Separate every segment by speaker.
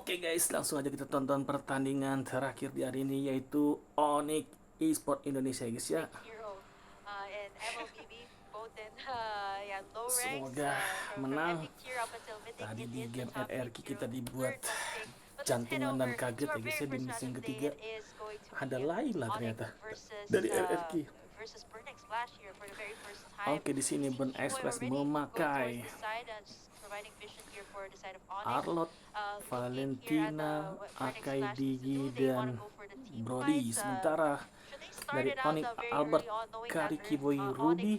Speaker 1: Oke guys, langsung aja kita tonton pertandingan terakhir di hari ini, yaitu Onic Esport Indonesia guys ya. Semoga menang. Tadi di game RRQ kita dibuat jantungan dan kaget ya guys ya, di misi ketiga ada lain lah ternyata dari RRQ. Oke, di sini Burn Express memakai Arlot, Valentina, Akai Digi, dan Brody. Sementara dari Onic, Albert, Kari Kiboy, Ruby,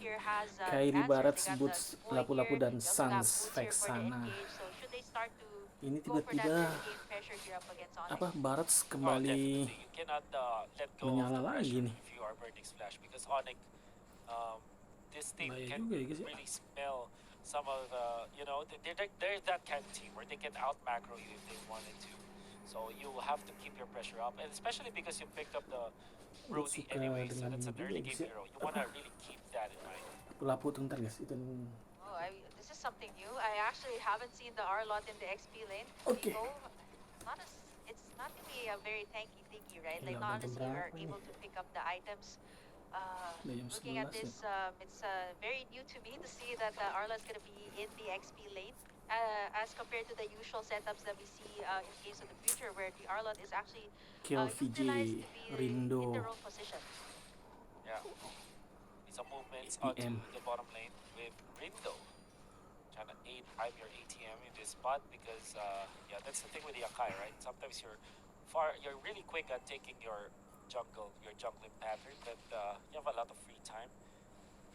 Speaker 1: Kairi Barat, Boots, Lapu-Lapu, dan Sans Vexana. Ini tiba-tiba Barat kembali menyala lagi nih. Bahaya juga ya guys ya.
Speaker 2: Some of they're that kind of team where they can out macro you if they wanted to. So you have to keep your pressure up, and especially because you picked up the Brody anyway, so that's an early game hero. You want to really keep that in mind.
Speaker 1: Lapu bentar guys, itu.
Speaker 3: This is something new. I actually haven't seen the R-Lot in the XP lane.
Speaker 1: Okay.
Speaker 3: It's not gonna be a very tanky thingy, right? Like, not honestly, you're able to pick up the items. Looking at this, it's very new to me to see that the R-Lot's gonna be in the XP lane, as compared to the usual setups that we see in games of the future, where the R-Lot is actually utilized to be in their own position.
Speaker 2: Yeah, some movements onto the bottom lane with Rindo trying to hype your ATM in this spot because that's the thing with the Akai, right? Sometimes you're really quick at taking your jungling pattern, but you have a lot of free time.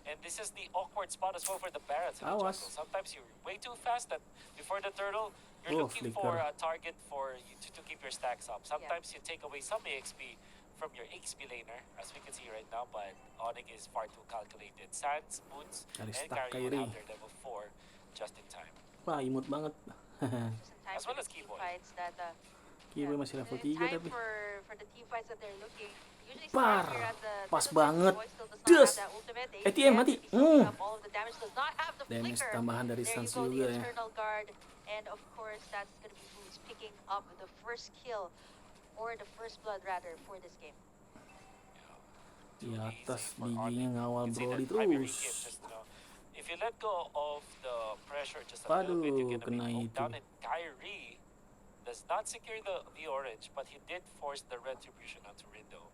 Speaker 2: And this is the awkward spot as well for the Barats in the jungle. Sometimes you're way too fast that before the turtle, you're looking for a target for you to keep your stacks up. Sometimes you take away some EXP from your XP laner, as we can see right now, but Onic is far too calculated. Sans, Boots, and Kari will have their level 4 just in time.
Speaker 1: Wah, imut banget.
Speaker 2: As well as Keyboy.
Speaker 1: Keyboy masih level 3 tapi. Pas banget. Des. ATM mati. Damage tambahan dari Sans juga ya.
Speaker 3: And of course that's going to be Boots picking up the first kill, or the first blood rather, for this game.
Speaker 1: Di atas Diginya ngawal Brody terus.
Speaker 2: If you let go of the pressure just a little bit, you're gonna be down. And Kyrie does not secure the orange, but he did force the retribution onto Rindo.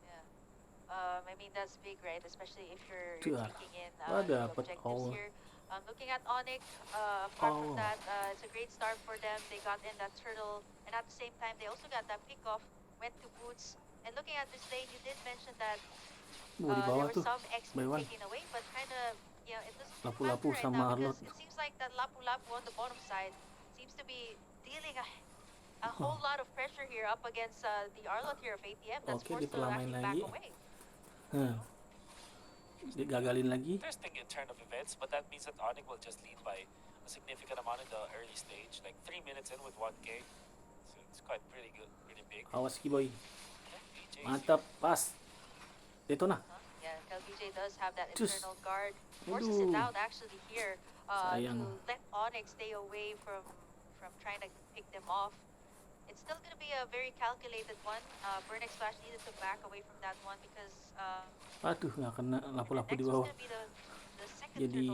Speaker 3: Yeah, I mean that's big, right? Especially if you're taking in objectives here. Looking at Onic, apart from that, it's a great start for them. They got in that turtle, and at the same time, they also got that pick-off, went to Boots. And looking at this lane, you did mention that there were some XP taken away, but kind of, it doesn't matter right now, because it seems like that Lapu-Lapu on the bottom side seems to be dealing a whole lot of pressure here up against the R-Lot here of ATM that's forced to actually back away.
Speaker 1: Digagalin lagi.
Speaker 2: Interesting in turn of events, but that means that Onic will just lead by a significant amount in the early stage, like 3 minutes in with 1K. So it's quite pretty good, pretty big.
Speaker 1: Awas Kiboy. Mantap, pas. Detona.
Speaker 3: Yeah, LBJ does have that internal guard. Forces it out actually here to let Onic stay away from trying to pick them off. It's still going to be a very calculated one. Burnex Flash needed to back away from that one because
Speaker 1: aduh, nggak kena Lapu-Lapu di bawah. Jadi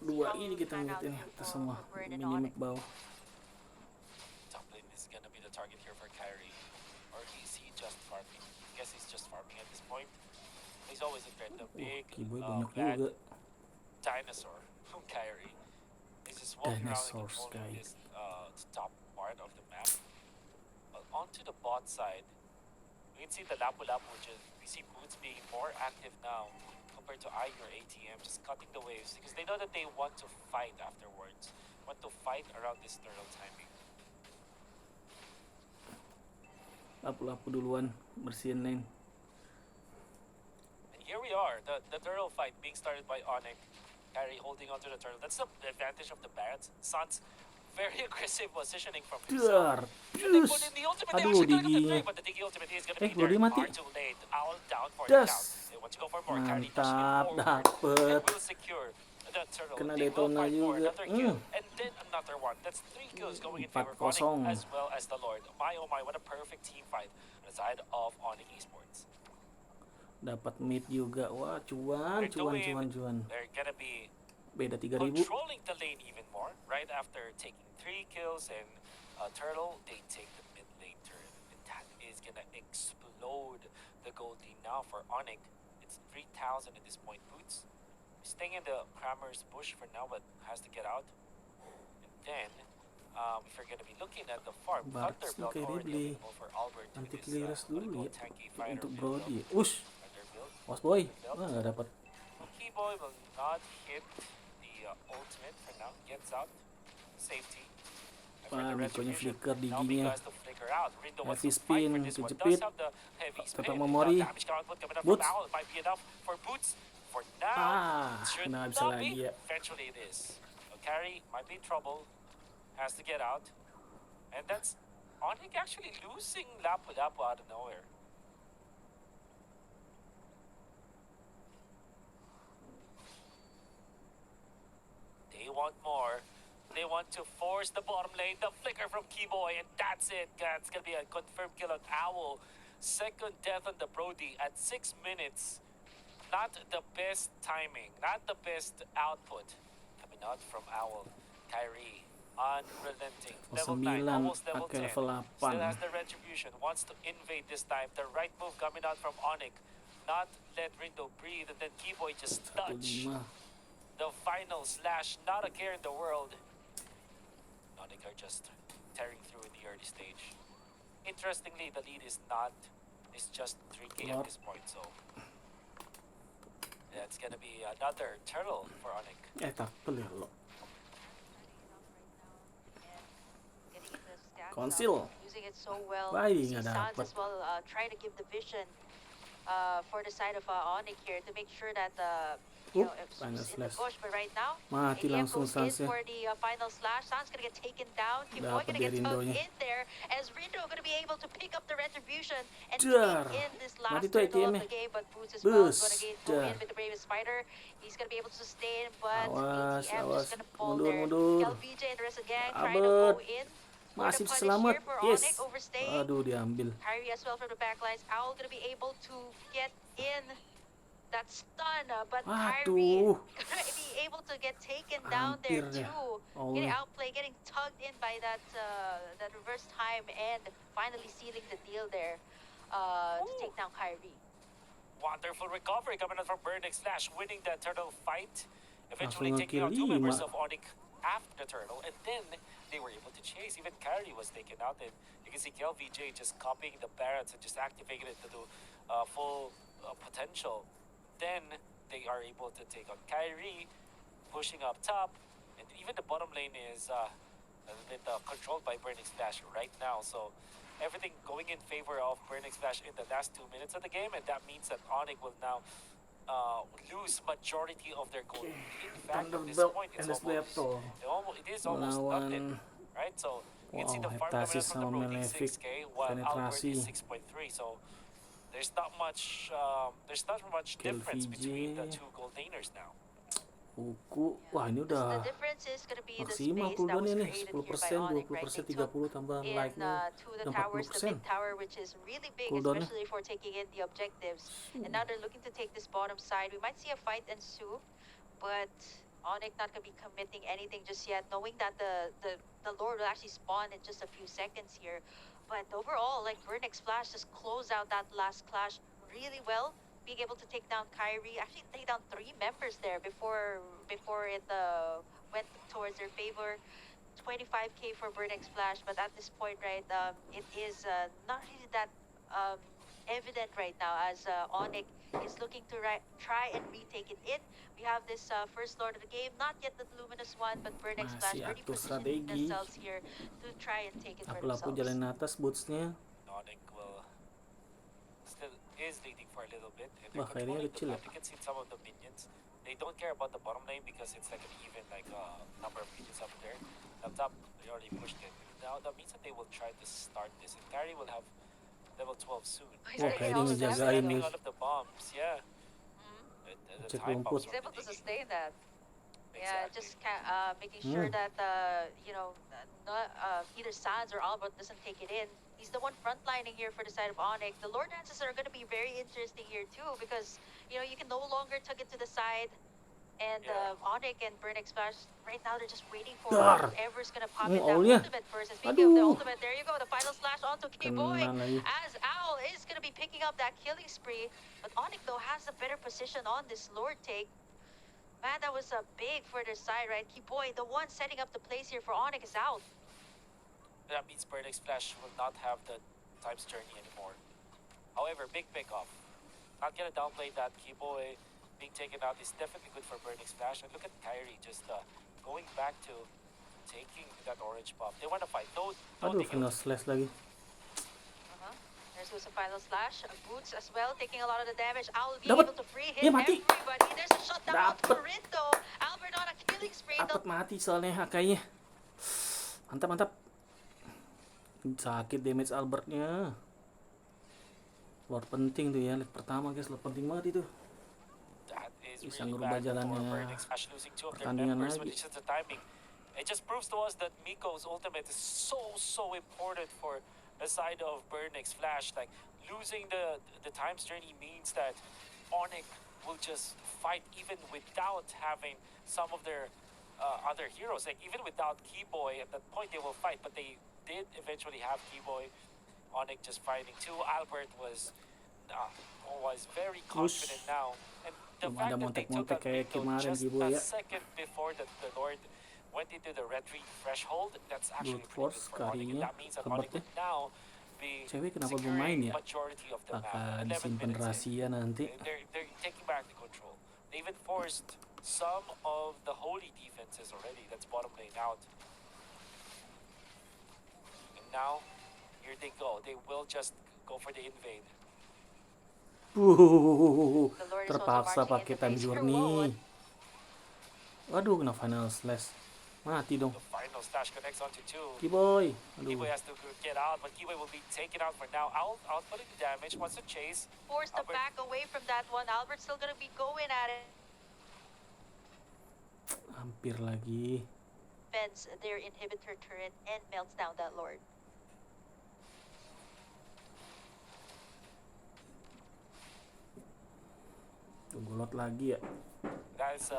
Speaker 1: dua ini kita ngeliatin kita semua minimap bawah.
Speaker 2: Top lane is going to be the target here for Kyrie, or is he just farming? I guess he's just farming at this point. He's always a threat. The big bad dinosaur from Kyrie. He's just walking around and controlling this top part of the map. Onto the bot side, we can see the Lapu-Lapu, which is, we see Boots being more active now compared to your ATM, just cutting the waves, because they know that they want to fight afterwards, want to fight around this turtle timing.
Speaker 1: Lapu-Lapu duluan, bersihin lane.
Speaker 2: And here we are, the turtle fight being started by Onic. Kyrie holding onto the turtle. That's the advantage of the Barats. Sans very aggressive positioning from himself.
Speaker 1: Aduh, Diginya. Brody mati. Das. Mantap, dapet. Kena Detona juga.
Speaker 2: after one. That's 3 kills going in favor of
Speaker 1: 4-0.
Speaker 2: Onic as well as the Lord. My oh my, what a perfect team fight on the side of Onic Esports.
Speaker 1: Dapat mid juga. Wah, cuan.
Speaker 2: They're gonna be
Speaker 1: Beda 3.000.
Speaker 2: controlling the lane even more. Right after taking 3 kills and Turtle, they take the mid lane turn. And that is gonna explode the gold lead now for Onic. It's 3,000 at this point. Boots staying in the Kramer's bush for now, but has to get out. And then, if you're gonna be looking at the farm, Thunderbelt already available for Albert to
Speaker 1: Anti
Speaker 2: this
Speaker 1: clearance dulu ya
Speaker 2: tanky fighter
Speaker 1: untuk
Speaker 2: build.
Speaker 1: Brody. Ush, was boy. Wah, nggak dapat.
Speaker 2: Keyboy will not hit the ultimate for now. Gets out. Safety.
Speaker 1: Wah, Mikonya flicker di
Speaker 2: Now
Speaker 1: giginya.
Speaker 2: because to flicker out. Rindo wants
Speaker 1: Heavy
Speaker 2: to fight for
Speaker 1: spin,
Speaker 2: this one.
Speaker 1: kejepit.
Speaker 2: Does have the heavy spin.
Speaker 1: Tetap memori.
Speaker 2: Damage output coming up
Speaker 1: Boots.
Speaker 2: from Owl. It might be enough for Boots. For now, should
Speaker 1: nggak bisa
Speaker 2: not
Speaker 1: lagi
Speaker 2: be.
Speaker 1: ya.
Speaker 2: Eventually it is. Carry might be in trouble. Has to get out. And that's Onic actually losing Lapu Lapu out of nowhere. They want more. They want to force the bottom lane. The flicker from Keyboy, and that's it. That's going to be a confirmed kill on Owl. Second death on the Brody at 6 minutes. Not the best timing. Not the best output. Coming out from Owl. Kyrie, unrelenting. Level 9, almost level 10.
Speaker 1: level 8.
Speaker 2: Still has the retribution. Wants to invade this time. The right move coming out from Onic. Not let Rindo breathe, and then Keyboy just touch.
Speaker 1: 1-5.
Speaker 2: The final slash, not a care in the world. Onic are just tearing through in the early stage. Interestingly, the lead is just 3k at this point, so that's gonna be another turtle for Onic.
Speaker 1: Takpel ya lo.
Speaker 3: Getting the stacks
Speaker 1: Conceal.
Speaker 3: up, using it so well.
Speaker 1: Why
Speaker 3: You see
Speaker 1: nggak
Speaker 3: Sans
Speaker 1: dapat?
Speaker 3: as well, trying to give the vision for the side of Onic here to make sure that you know, it's
Speaker 1: final
Speaker 3: in the
Speaker 1: slash.
Speaker 3: bush. But right now,
Speaker 1: Mati
Speaker 3: ADM
Speaker 1: langsung
Speaker 3: goes in
Speaker 1: Sans ya.
Speaker 3: for the final slash. Sans gonna get taken down. Keyboy
Speaker 1: Dapat
Speaker 3: gonna
Speaker 1: dia
Speaker 3: get tugged
Speaker 1: Rindonya.
Speaker 3: in there as Rindo gonna be able to pick up the retribution and
Speaker 1: Dar.
Speaker 3: take in this
Speaker 1: Mati
Speaker 3: last
Speaker 1: tuh
Speaker 3: turtle of
Speaker 1: ATM-nya.
Speaker 3: the game. But Boots as well is
Speaker 1: Bus.
Speaker 3: gonna go in
Speaker 1: Dar.
Speaker 3: with the bravest spider. He's gonna be able to sustain, but
Speaker 1: Awas,
Speaker 3: ATM
Speaker 1: awas.
Speaker 3: just gonna fall
Speaker 1: Mundur,
Speaker 3: there.
Speaker 1: mundur.
Speaker 3: LVJ and the rest of the gang trying to
Speaker 1: Abet.
Speaker 3: go in.
Speaker 1: Masih
Speaker 3: Punish
Speaker 1: selamat.
Speaker 3: here for
Speaker 1: Yes.
Speaker 3: Onic, overstaying.
Speaker 1: Aduh, diambil.
Speaker 3: Kyrie as well from the backlines. Owl gonna be able to get in that stun, but Kyrie
Speaker 1: Waduh.
Speaker 3: gonna be able to get taken down there
Speaker 1: Hampir deh.
Speaker 3: too.
Speaker 1: Oh.
Speaker 3: Getting outplayed, getting tugged in by that reverse time, and finally sealing the deal there to take down Kyrie.
Speaker 2: Wonderful recovery coming out from Burnix Slash, winning that turtle fight. Eventually
Speaker 1: Langsung
Speaker 2: taking out
Speaker 1: nge-kill
Speaker 2: 2 members
Speaker 1: 5.
Speaker 2: of Onic after the turtle, and then they were able to chase. Even Kyrie was taken out, and you can see KLVJ just copying the Barretts and just activating it to do full potential. Then they are able to take on Kyrie, pushing up top, and even the bottom lane is a bit controlled by Burning Splash right now. So everything going in favor of Burning Splash in the last 2 minutes of the game, and that means that Onic will now lose majority of their gold. In fact, at this point, it is almost nothing, right? So you can see the farm coming up from the Brody 6k, while Albert is 6.3. So there's not much difference between the two gold laners now.
Speaker 1: Buku, wah ini
Speaker 3: The
Speaker 1: udah
Speaker 3: difference is gonna be the
Speaker 1: maksimal
Speaker 3: space that was
Speaker 1: cooldownnya nih,
Speaker 3: created here by
Speaker 1: 10%,
Speaker 3: Onic, right?
Speaker 1: 20%,
Speaker 3: They took
Speaker 1: 30 tambahan
Speaker 3: in
Speaker 1: like-nya
Speaker 3: to the
Speaker 1: udah
Speaker 3: towers, the
Speaker 1: 40%.
Speaker 3: mid tower, which is really big,
Speaker 1: Cooldownnya.
Speaker 3: especially for taking in the objectives. And now they're looking to take this bottom side. We might see a fight ensue, but Onic not gonna be committing anything just yet, knowing that the Lord will actually spawn in just a few seconds here. But overall, like Burnix Flash just closed out that last clash really well, being able to take down Kyrie, actually take down 3 members there before it went towards their favor. 25k for Burnix Flash, but at this point, right, it is not really that evident right now as Onic is looking to try and retake it in. We have this first Lord of the game, not yet the Luminous one, but Burnix Flash
Speaker 1: Masih
Speaker 3: already
Speaker 1: atur
Speaker 3: positioning
Speaker 1: strategi.
Speaker 3: themselves here to try and take it for
Speaker 1: Lapu-lapu
Speaker 3: themselves.
Speaker 1: jalan atas bootsnya.
Speaker 2: Onic will still is leading for a little bit, and
Speaker 1: Wah,
Speaker 2: they're
Speaker 1: kayaknya
Speaker 2: controlling the
Speaker 1: kecil ya.
Speaker 2: map. You can see some of the minions. They don't care about the bottom lane because it's like an even number of minions up there. Up top, they already pushed it. Now that means that they will try to start this, and Kyrie will have level 12 soon.
Speaker 3: He's
Speaker 1: Wah,
Speaker 3: taking
Speaker 1: kayaknya
Speaker 3: all the
Speaker 1: ngejagain
Speaker 3: damage.
Speaker 1: nih.
Speaker 2: All of the bombs, yeah.
Speaker 3: Mhm.
Speaker 2: The
Speaker 1: Cek
Speaker 2: time
Speaker 1: rumput.
Speaker 2: bombs
Speaker 3: He's able to
Speaker 2: already.
Speaker 3: sustain that. Yeah, just making sure that either Sans or Albert doesn't take it in. He's the one frontlining here for the side of Onic. The Lord dances are going to be very interesting here too because you can no longer tug it to the side. And Onic and Burn Splash right now they're just waiting for whoever's gonna pop in that ultimate first. And speaking of the ultimate, there you go, the final slash onto Keyboy as Owl is gonna be picking up that killing spree. But Onic though has a better position on this Lord take. Man, that was a big for their side, right? Keyboy, the one setting up the place here for Onic is out.
Speaker 2: That means Burn Splash will not have the Time's Journey anymore. However, big pick-off. Not gonna downplay that. Keyboy being taken out is definitely good for Burning Splash. And look at Kyrie just going back to taking that orange buff. They want to fight.
Speaker 1: Aduh, final slash lagi.
Speaker 3: There's also final slash. Boots as well, taking a lot of the damage. Owl being able to free hit everybody. There's a shutdown out for Rinto. Albert on a killing spree.
Speaker 1: Dapat mati soalnya kayaknya. Mantap. Sakit damage Albertnya. Lord penting tuh ya, leg pertama guys, Lord penting banget itu. Bisa ngerubah jalannya pertandingan lagi.
Speaker 2: It just proves to us that Miko's ultimate is so important for the side of Burnix Flash. Like losing the Time's Journey means that Onic will just fight even without having some of their other heroes. Like even without Keyboy at that point they will fight, but they did eventually have Keyboy. Onic just fighting too. Albert was very confident now. And the fact that they took out Rinto just a second before the Lord went into the retreat threshold, that's actually pretty good for Onic. And that means that Onic would now be securing majority of the map. 11 minutes in. They're taking back the control. They even forced some of the holy defenses already. That's bottom lane out. And now, here they go. They will just go for the invade.
Speaker 1: Terpaksa pakai time journey. Waduh, kena final slash. Mati dong.
Speaker 2: The final slash connects onto 2.
Speaker 1: Keyboy.
Speaker 2: Keyboy has to get out, but Keyboy will be taken out for now. Outputting the damage, wants to chase.
Speaker 3: Forced to back away from that one. Albert's still gonna be going at it.
Speaker 1: Hampir lagi.
Speaker 3: Fends their inhibitor turret and melts down that Lord.
Speaker 1: Golot lagi ya.
Speaker 2: That's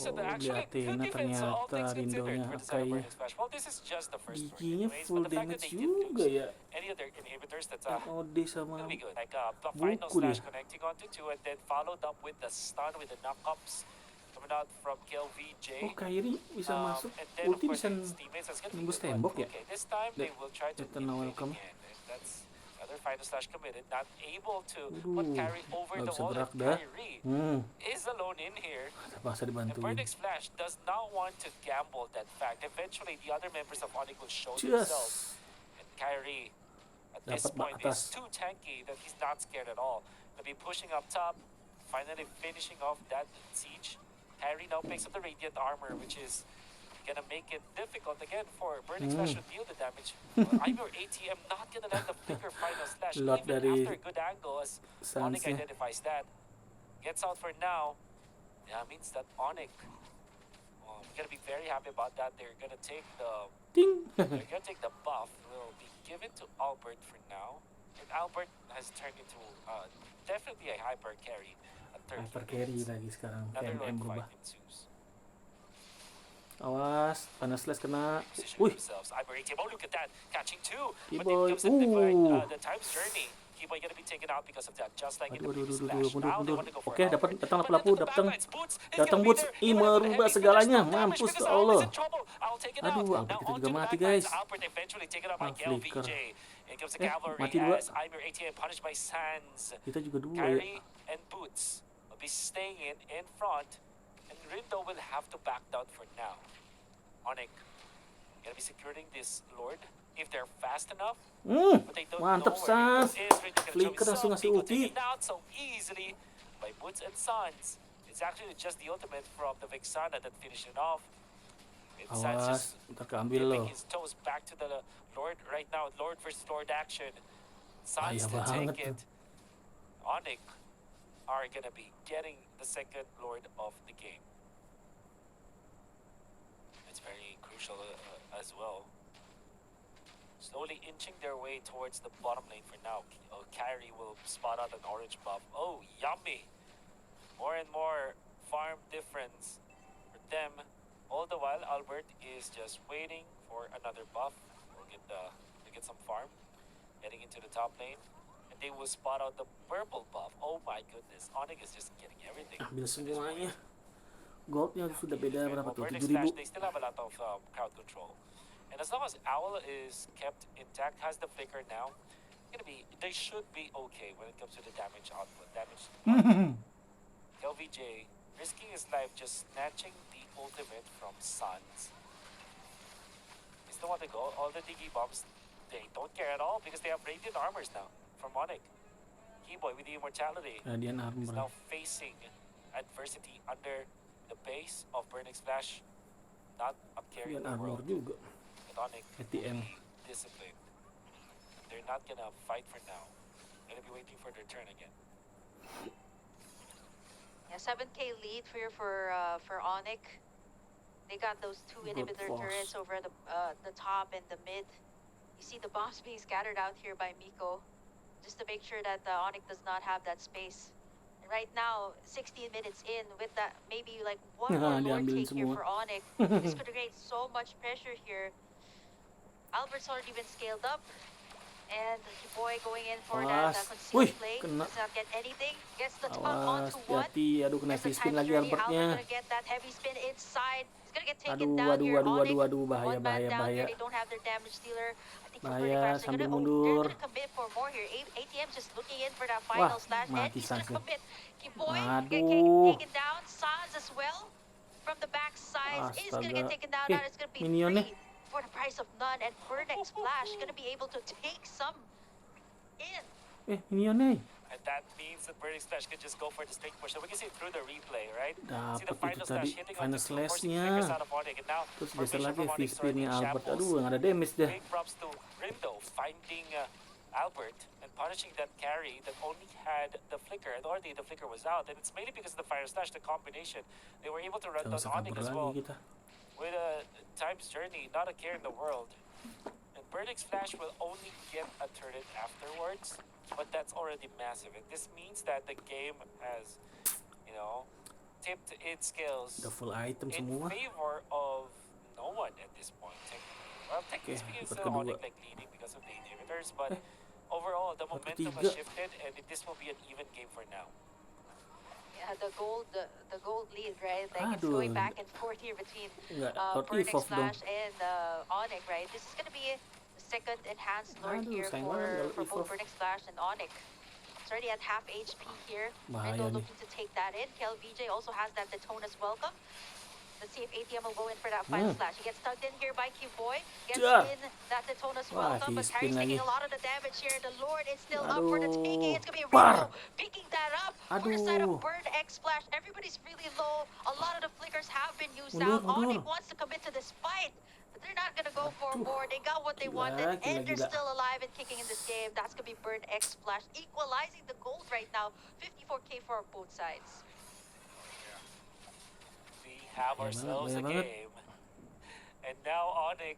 Speaker 2: actually good defense, all things considered, for the side of Burning Splash. Well, this is just the first one anyways,
Speaker 1: full
Speaker 2: but the fact that
Speaker 1: damage
Speaker 2: they did
Speaker 1: juga
Speaker 2: lose
Speaker 1: ya.
Speaker 2: any other inhibitors, that's
Speaker 1: OD sama
Speaker 2: gonna be good. Like the final slash connecting onto 2 and then followed up with the stun with the knockups coming out from KLVJ.
Speaker 1: Oh, Kyrie bisa masuk.
Speaker 2: And then
Speaker 1: Ulti
Speaker 2: of
Speaker 1: bisa
Speaker 2: course his teammates is gonna be
Speaker 1: nembus
Speaker 2: good.
Speaker 1: tembok ya.
Speaker 2: Okay, this time they will try to invade
Speaker 1: welcome.
Speaker 2: again. And that's another final slash committed, not able to put Kyrie over the wall. Kyrie is alone in here. And Burnix Flash does not want to gamble that fact. Eventually, the other members of Onic will show themselves. And Kyrie, at this point, is too tanky that he's not scared at all. He'll be pushing up top, finally finishing off that siege. Kyrie now picks up the Radiant Armor, which is gonna make it difficult again for Burning Slash to deal the damage. I'm your ATM not gonna land the flicker final slash even after a good angle as Onic identifies that. Gets out for now. Yeah, means that Onic, we're gonna be very happy about that. They're gonna take the buff. Will be given to Albert for now. And Albert has turned into definitely a hyper carry.
Speaker 1: Hyper carry lagi sekarang.
Speaker 2: KM
Speaker 1: berubah. Awas, panas slash kena. Wih.
Speaker 2: Oh, look at that, catching 2.
Speaker 1: Keyboy.
Speaker 2: The Time's Journey. Keyboy gonna be taken out because of that, just like in the previous Flash. Now they want to go for
Speaker 1: Oke, datang pelaku, datang Boots. Ih, merubah segalanya. Mampus ke Allah. Aduh, Albert kita juga mati, guys. Flicker. Mati dua. Kita juga dua ya.
Speaker 2: Kyrie and Boots will be staying in front, and Rinto will have to back down for now. Onic gonna be securing this Lord if they're fast enough. But they don't
Speaker 1: mantap
Speaker 2: know where
Speaker 1: Sans.
Speaker 2: Rinto is.
Speaker 1: Flicker langsung ngasih ulti.
Speaker 2: Out so easily by Boots and Sans. It's actually just the ultimate from the Vexana that finished it off.
Speaker 1: Awas, ntar keambil loh.
Speaker 2: His toes back to the Lord right now. Lord versus Lord action. Sans to
Speaker 1: banget
Speaker 2: take it. Onic are gonna be getting the second Lord of the game. crucial as well. Slowly inching their way towards the bottom lane for now. Kyrie will spot out an orange buff. Oh, yummy! More and more farm difference for them. All the while, Albert is just waiting for another buff. We'll get some farm. Heading into the top lane. And they will spot out the purple buff. Oh my goodness. Onic is just getting everything.
Speaker 1: Ambil semuanya. Goldnya sudah beda berapa tuh?
Speaker 2: Burning
Speaker 1: 7.000.
Speaker 2: Splash, they still have a lot of crowd control. And as long as Owl is kept intact, has the flicker now, they should be okay when it comes to the damage output. LVJ risking his life just snatching the ultimate from Suns. He's the one to go. All the Diggy bombs, they don't care at all because they have radiant armors now from Onic. Keyboy with the immortality is now facing adversity under the base of Burning Splash. Not up carrying the world.
Speaker 1: Juga.
Speaker 2: Onic
Speaker 1: ATM.
Speaker 2: disciplined. They're not gonna fight for now. They're gonna be waiting for their turn again.
Speaker 3: Yeah, 7K lead for Onic. They got those two inhibitor turrets over the top and the mid. You see the bombs being scattered out here by Miko, just to make sure that Onic does not have that space. And right now, 16 minutes in, with that maybe like one more Lord take here for Onic, this could create so much pressure here. Albert's already been scaled up, and Boy going in for that concealed play. Does not get anything. Gets the tug onto one.
Speaker 1: Aduh, kena free spin lagi Albertnya.
Speaker 3: Gonna get that heavy spin inside. He's gonna get taken down here.
Speaker 1: Aduh, bahaya.
Speaker 3: They don't have their damage dealer. I think
Speaker 1: Bahaya, sambil
Speaker 3: they're
Speaker 1: mundur.
Speaker 3: gonna commit for more here. ATM just looking in for that final slash, and he's gonna commit. Boy getting taken down. Sans as well from the back side is gonna get taken down. It's gonna be free for the price of none, and Burning Splash gonna be able to take some in.
Speaker 1: Minionnya.
Speaker 2: And that means that Burning Splash can just go for the straight push. So we can see through the replay, right? See the
Speaker 1: Dapat
Speaker 2: final
Speaker 1: itu
Speaker 2: slash
Speaker 1: tadi,
Speaker 2: hitting
Speaker 1: final
Speaker 2: on the two forcing
Speaker 1: slash-nya.
Speaker 2: fingers out of Onic. And now
Speaker 1: Terus geser lagi
Speaker 2: from
Speaker 1: free
Speaker 2: Onic starting
Speaker 1: spin-nya Albert.
Speaker 2: shambles.
Speaker 1: Aduh, nggak ada damage dah.
Speaker 2: Big props to Rindo finding Albert and punishing that carry that only had the flicker, and already the flicker was out. And it's mainly because of the fire slash, the combination. They were able to run down Onic as well. With a time's journey, not a care in the world. And Burning Splash will only get a turret afterwards, but that's already massive. And this means that the game has, tipped its scales
Speaker 1: The full item
Speaker 2: in
Speaker 1: semua.
Speaker 2: favor of no one at this point. Well, technically speaking, it's still Onic leading because of the inhibitors, but overall, the momentum has shifted, and this will be an even game for now.
Speaker 3: Yeah, the gold lead, right? Like it's going back and forth here between Burning Splash and Onic, right? This is gonna be the second enhanced Lord here for both Burning Splash and Onic. It's already at half HP here. Rindo looking to take that in. VJ also has that Detona's welcome. Let's see if ATM will go in for that final slash. He gets tugged in here by Q-Boy. Gets in that Detona's welcome, but Harry's taking a lot of the damage here. The Lord is still up for the taking. It's going to be Rindo picking that up. First side of Burn X Splash. Everybody's really low. A lot of the flickers have been used out. Onic wants to commit to this fight, but they're not going to go for more. They got what they wanted, and they're still alive and kicking in this game. That's going to be Burn X Splash, equalizing the gold right now. 54K for both sides.
Speaker 2: Have ourselves a game, and now Onic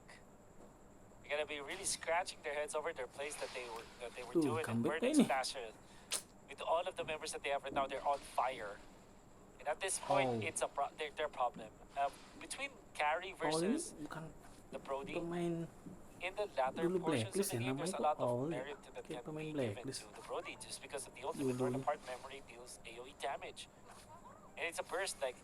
Speaker 2: are gonna be really scratching their heads over their plays that they were doing. And Burning Splash, with all of the members that they have right now, they're on fire. And at this point, it's their problem. Between carry versus the Brody, in the latter portions of the game, there's a lot of merit that can be given to the Brody just because of the ultimate torn apart memory deals AoE damage, and it's a burst like.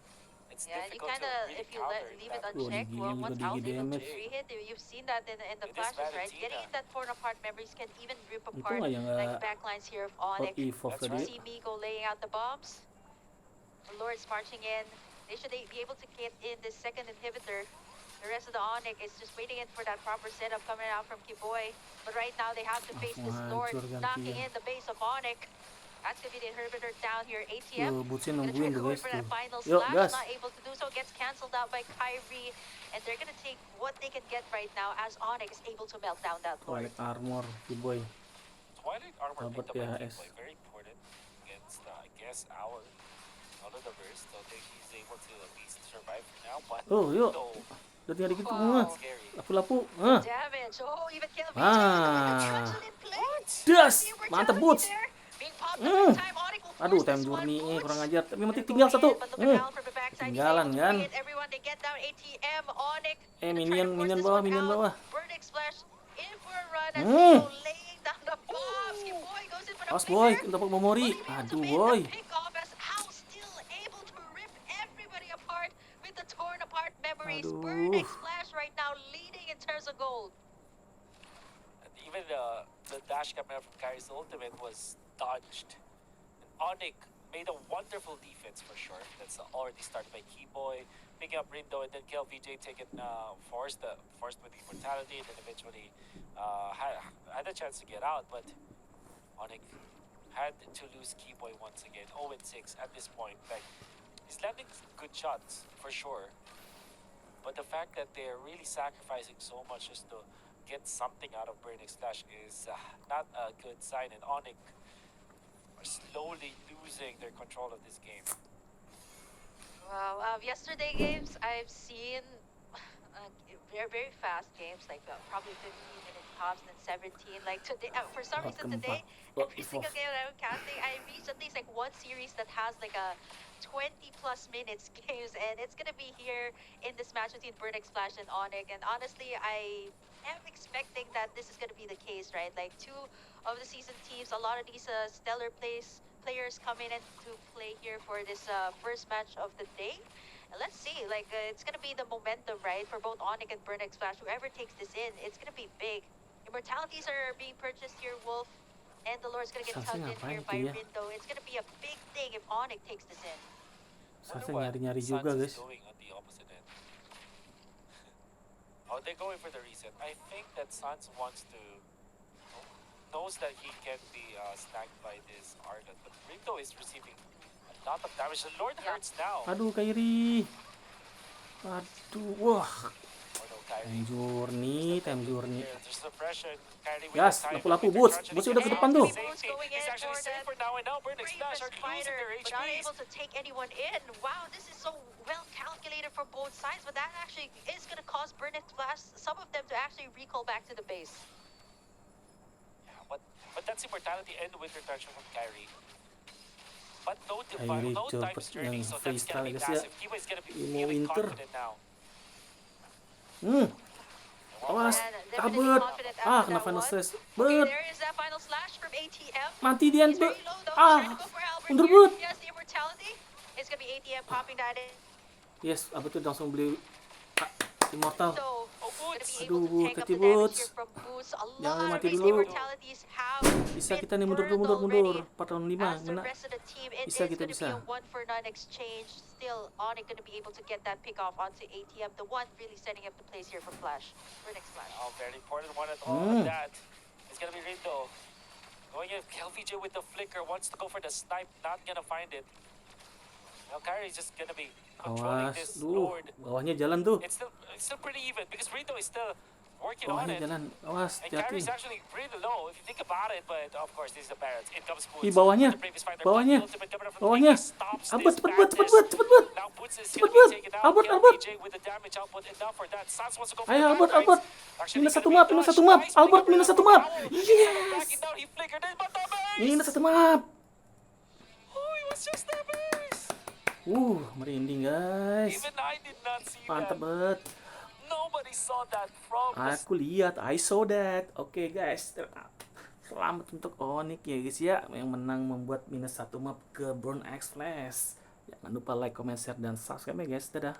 Speaker 3: And you kind of, if you leave it unchecked, once Al's able to free hit, you've seen that in the flashes, right? Getting in that torn apart memories can even rip apart like backlines here of Onic. See Miko laying out the bombs. The Lord's marching in. They should be able to get in this second inhibitor. The rest of the Onic is just waiting in for that proper setup coming out from Kiboy. But right now they have to face this Lord knocking in the base of Onic. That's going to be the inhibitor down here. ATM going to try to go for that final slash. Not able to do so. Gets cancelled out by Kyrie. And they're going to take what they can get right now as Onic is able to melt down that Lord.
Speaker 1: Twilight Armor, Boy.
Speaker 2: Twilight Armor picked up by Kiboy. Very important against, I guess, our out of the burst, so he's able to at least survive for now. But
Speaker 1: Oh, yuk.
Speaker 2: no,
Speaker 1: Udah tinggal dikit.
Speaker 3: Wow.
Speaker 2: scary.
Speaker 1: Lapu-lapu.
Speaker 3: Damage. Oh, even kill VJ with the truncheon in play.
Speaker 1: Das.
Speaker 3: The
Speaker 1: Mantap,
Speaker 3: immortality
Speaker 1: Boots.
Speaker 3: there. Being popped the third time. Onic will
Speaker 1: Aduh,
Speaker 3: force
Speaker 1: time
Speaker 3: this one.
Speaker 1: journey
Speaker 3: Boots
Speaker 1: kurang ajar. Tapi masih
Speaker 3: gonna
Speaker 1: tinggal
Speaker 3: go
Speaker 1: satu.
Speaker 3: in, but look around from the backside. He's
Speaker 1: Ketinggalan
Speaker 3: able to
Speaker 1: kan?
Speaker 3: free hit everyone. They get down ATM. Onic gonna try to
Speaker 1: Minion
Speaker 3: force this
Speaker 1: bawah,
Speaker 3: one
Speaker 1: minion
Speaker 3: out.
Speaker 1: bawah.
Speaker 3: Burning Splash in for a run as they go laying down the bombs. Boy goes in for the
Speaker 1: Awas boy,
Speaker 3: flicker.
Speaker 1: dapat memori.
Speaker 3: Will he be able to
Speaker 1: Aduh
Speaker 3: make
Speaker 1: boy.
Speaker 3: the pick off as House still able to rip everybody apart with the torn apart memories.
Speaker 1: Aduh.
Speaker 3: Burning Splash right now leading in terms of gold.
Speaker 2: And even the dash camera from Kyrie's ultimate was dodged. And Onic made a wonderful defense for sure. That's already started by Keyboy, picking up Rindo, and then KLVJ taken forced with the immortality, and then eventually had a chance to get out. But Onic had to lose Keyboy once again. 0-6 at this point. Like, he's landing good shots for sure. But the fact that they're really sacrificing so much just to get something out of Burning Splash is not a good sign. And Onic are slowly losing their control of this game.
Speaker 3: Wow. Yesterday games, I've seen very fast games, like probably 15-minute tops and 17. Like today, for some reason today, every single game that I'm casting, I reached at least like one series that has like a 20+ minutes games, and it's gonna be here in this match between Burning Splash and Onic. And honestly, I am expecting that this is gonna be the case, right? Like two of the season teams, a lot of these stellar players come in and to play here for this first match of the day. And let's see, like it's gonna be the momentum, right, for both Onic and Burning Splash. Whoever takes this in, it's gonna be big. Immortalities are being purchased here, Wolf, and the Lord's gonna get tugged in here by Rindo. It's gonna be a big thing if Onic takes this in.
Speaker 1: Saya nyari-nyari juga, guys.
Speaker 2: Doing on the opposite end. Oh, they're going for the reset. I think that Sans knows that he can be snagged by this Argon, but Rindo is receiving a lot of damage. The Lord hurts now.
Speaker 1: Aduh, Kyrie. Aduh, wah.
Speaker 2: Oh no, Kyrie.
Speaker 1: Time journey.
Speaker 2: There's suppression. Kyrie with
Speaker 1: Gas,
Speaker 2: the time.
Speaker 1: lapu-lapu, Boots. Boots udah ke depan tuh.
Speaker 2: He's actually safer now, and now Burning Splash are losing their
Speaker 3: But not
Speaker 2: HPs.
Speaker 3: able to take anyone in. Wow, this is so well calculated from both sides, but that actually is gonna cause Burning Splash, some of them, to actually recall back to the base.
Speaker 2: But that's immortality and winter touch from Kyrie. But no
Speaker 1: Kyrie
Speaker 2: time
Speaker 1: cepet
Speaker 2: turning,
Speaker 1: yang
Speaker 2: so that's gonna
Speaker 1: freestyle,
Speaker 2: be
Speaker 1: guys, ya.
Speaker 2: massive. Kiwa is gonna be
Speaker 1: Imo
Speaker 2: feeling
Speaker 1: winter.
Speaker 2: confident now.
Speaker 1: Awas,
Speaker 3: Definitely
Speaker 1: kabut.
Speaker 3: confident after
Speaker 1: Kena
Speaker 3: that
Speaker 1: final
Speaker 3: one.
Speaker 1: stress.
Speaker 3: Okay,
Speaker 1: Bet.
Speaker 3: there is that final slash from ATM.
Speaker 1: Mati dia,
Speaker 3: He's very
Speaker 1: Bet.
Speaker 3: low though. He's trying to go for Albert
Speaker 1: Mundur,
Speaker 3: here.
Speaker 1: Bet.
Speaker 3: He has the immortality. It's gonna be ATM popping that in.
Speaker 1: Yes, abis itu langsung beli immortal.
Speaker 3: So, gonna be able
Speaker 1: Aduh,
Speaker 3: to take up
Speaker 1: hati-hati,
Speaker 3: the damage
Speaker 1: Boots.
Speaker 3: here from Boots. A
Speaker 1: Jangan
Speaker 3: lot of
Speaker 1: mati
Speaker 3: these
Speaker 1: dulu.
Speaker 3: immortalities have
Speaker 1: Bisa
Speaker 3: been
Speaker 1: kita nih mundur.
Speaker 3: burned already.
Speaker 1: 4 lawan 5.
Speaker 3: As the
Speaker 1: Ngena.
Speaker 3: rest of the team, it
Speaker 1: Bisa
Speaker 3: is
Speaker 1: kita
Speaker 3: going to
Speaker 1: bisa.
Speaker 3: be a 1-for-9 exchange. Still, Onic going to be able to get that pick off onto ATM. The one really setting up the place here for Flash. For next Flash.
Speaker 2: Oh, very important one at all. That is gonna be Rindo. Going in, KLVJ with the flicker, wants to go for the snipe, not gonna find it. Now Kyrie is just gonna be controlling
Speaker 1: Awas,
Speaker 2: this
Speaker 1: duh,
Speaker 2: Lord.
Speaker 1: bawahnya jalan tuh.
Speaker 2: It's still pretty even because Rindo is still working on
Speaker 1: Bawahnya
Speaker 2: it.
Speaker 1: jalan. Awas,
Speaker 2: And
Speaker 1: hati-hati.
Speaker 2: Kyrie's actually pretty low if you think about it, but of course this is the Barrett. It comes Boots.
Speaker 1: Ih, bawahnya.
Speaker 2: The previous fighter,
Speaker 1: Bawahnya.
Speaker 2: ultimate coming up from the
Speaker 1: Bawahnya.
Speaker 2: wing, he stops
Speaker 1: Albert,
Speaker 2: this
Speaker 1: cepet buat.
Speaker 2: madness. Now Boots is
Speaker 1: Cepet
Speaker 2: gonna be
Speaker 1: buat.
Speaker 2: taken out.
Speaker 1: Albert.
Speaker 2: KLVJ with the damage output enough for that. Sans wants to go for
Speaker 1: Ayo,
Speaker 2: the
Speaker 1: Albert.
Speaker 2: backlights. Actually,
Speaker 1: Minus
Speaker 2: gonna
Speaker 1: satu
Speaker 2: be
Speaker 1: map,
Speaker 2: dodged.
Speaker 1: minus satu map.
Speaker 2: Nice
Speaker 1: Albert,
Speaker 2: pick up
Speaker 1: minus
Speaker 2: by
Speaker 1: satu map.
Speaker 2: Owl.
Speaker 1: Yes.
Speaker 2: Backing down, he flickered in, but the base!
Speaker 1: Minus satu map.
Speaker 2: Oh, it was just the base!
Speaker 1: Merinding, guys.
Speaker 2: Even I did not see
Speaker 1: Mantap
Speaker 2: that.
Speaker 1: banget.
Speaker 2: Nobody saw that from the
Speaker 1: Aku lihat, I saw that. Oke, guys. Selamat untuk Onic ya, guys ya, yang menang membuat minus 1 map ke Burn X Flash. Jangan lupa like, comment, share, dan subscribe ya, guys. Dadah.